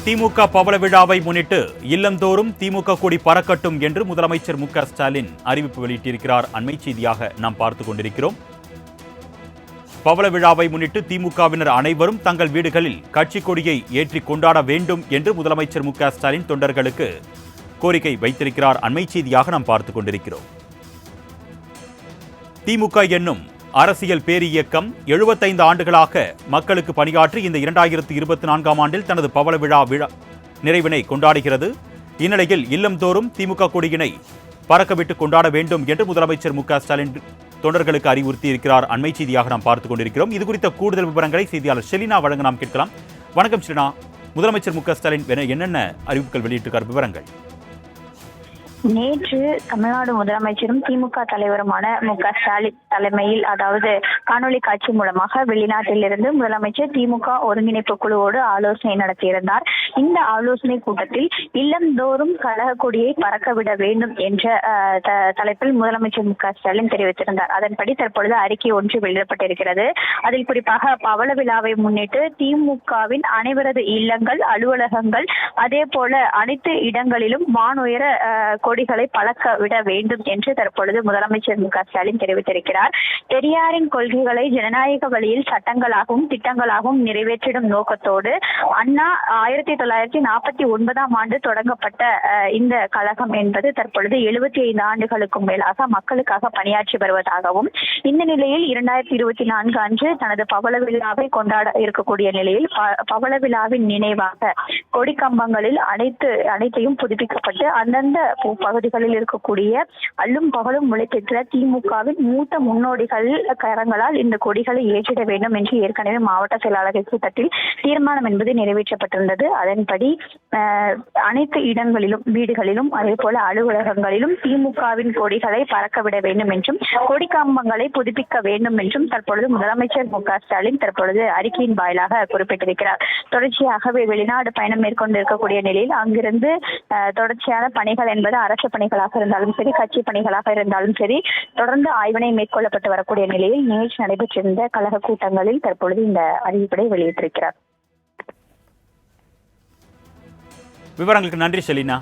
திமுக பவள விழாவை முன்னிட்டு இல்லந்தோறும் திமுக கொடி பறக்கட்டும் என்று முதலமைச்சர் மு க ஸ்டாலின் அறிவிப்பு வெளியிட்டிருக்கிறார். அண்மை செய்தியாக நாம் பார்த்துக் கொண்டிருக்கிறோம். பவள விழாவை முன்னிட்டு திமுகவினர் அனைவரும் தங்கள் வீடுகளில் கட்சி கொடியை ஏற்றி கொண்டாட வேண்டும் என்று முதலமைச்சர் மு க ஸ்டாலின் தொண்டர்களுக்கு கோரிக்கை வைத்திருக்கிறார். அண்மை செய்தியாக நாம் பார்த்துக் கொண்டிருக்கிறோம். திமுக என்னும் அரசியல் பேரியக்கம் 75 ஆண்டுகளாக மக்களுக்கு பணியாற்றி இந்த 2024ஆம் ஆண்டில் தனது பவள விழா நிறைவினை கொண்டாடுகிறது. இந்நிலையில் இல்லந்தோறும் திமுக கொடியினை பறக்கவிட்டு கொண்டாட வேண்டும் என்று முதலமைச்சர் மு க ஸ்டாலின் தொண்டர்களுக்கு அறிவுறுத்தி இருக்கிறார். அண்மை செய்தியாக நாம் பார்த்துக் கொண்டிருக்கிறோம். இது குறித்த கூடுதல் விவரங்களை செய்தியாளர் ஷெலினா வழங்க நாம் கேட்கலாம். வணக்கம் ஷெலினா. முதலமைச்சர் மு க ஸ்டாலின் என்னென்ன அறிவிப்புகள் வெளியிட்டிருக்கார், விவரங்கள்? நேற்று தமிழ்நாடு முதலமைச்சரும் திமுக தலைவருமான மு க ஸ்டாலின் தலைமையில், அதாவது காணொலி காட்சி மூலமாக வெளிநாட்டிலிருந்து முதலமைச்சர் திமுக ஒருங்கிணைப்பு குழுவோடு ஆலோசனை நடத்தியிருந்தார். இந்த ஆலோசனை கூட்டத்தில் இல்லந்தோறும் கழக கொடியை பறக்கவிட வேண்டும் என்ற தலைப்பில் முதலமைச்சர் மு க ஸ்டாலின் தெரிவித்திருந்தார். அதன்படி தற்பொழுது அறிக்கை ஒன்று வெளியிடப்பட்டிருக்கிறது. அதில் குறிப்பாக பவள விழாவை முன்னிட்டு திமுகவின் அனைவரது இல்லங்கள், அலுவலகங்கள், அதே போல அனைத்து இடங்களிலும் வானுயர கொடிகளை பறக்க விட வேண்டும் என்று தற்பொழுது முதலமைச்சர் மு க ஸ்டாலின் தெரிவித்திருக்கிறார். பெரியாரின் கொள்கைகளை ஜனநாயக வழியில் சட்டங்களாகவும் திட்டங்களாகவும் நிறைவேற்றிடும் நோக்கத்தோடு அண்ணா 1949ஆம் ஆண்டு தொடங்கப்பட்ட இந்த கழகம் என்பது தற்பொழுது 75 ஆண்டுகளுக்கும் மேலாக மக்களுக்காக பணியாற்றி வருவதாகவும், இந்த நிலையில் 2024 அன்று தனது பவள விழாவை கொண்டாட இருக்கக்கூடிய நிலையில் பவள விழாவின் நினைவாக கொடி கம்பங்களில் அனைத்தையும் புதுப்பிக்கப்பட்டு அந்தந்த பகுதிகளில் இருக்கக்கூடிய அல்லும் பகலும் உழைப்பெற்ற திமுகவின் மூத்த முன்னோடிகள் கரங்களால் இந்த கொடிகளை ஏற்றிட வேண்டும் என்று ஏற்கனவே மாவட்ட செயலாளர்கள் கூட்டத்தில் தீர்மானம் என்பது நிறைவேற்றப்பட்டிருந்தது. அதன்படி அனைத்து இடங்களிலும், வீடுகளிலும், அதே போல அலுவலகங்களிலும் திமுகவின் கொடிகளை பறக்கவிட வேண்டும் என்றும் கொடி கம்பங்களை புதுப்பிக்க வேண்டும் என்றும் தற்பொழுது முதலமைச்சர் மு க ஸ்டாலின் தற்பொழுது அறிக்கையின் வாயிலாக குறிப்பிட்டிருக்கிறார். தொடர்ச்சியாகவே வெளிநாடு பயணம் மேற்கொண்டிருக்கக்கூடிய நிலையில் அங்கிருந்து தொடர்ச்சியான பணிகள் என்பது அரசு பணிகளாக இருந்தாலும் சரி, கட்சி பணிகளாக இருந்தாலும் சரி, தொடர்ந்து ஆய்வினை மேற்கொள்ளப்பட்டு வரக்கூடிய நிலையில் நேற்று நடைபெற்றிருந்த கழக கூட்டங்களில் தற்பொழுது இந்த அறிவிப்பை வெளியிட்டிருக்கிறார். விவரங்களுக்கு நன்றி ஷெலினா.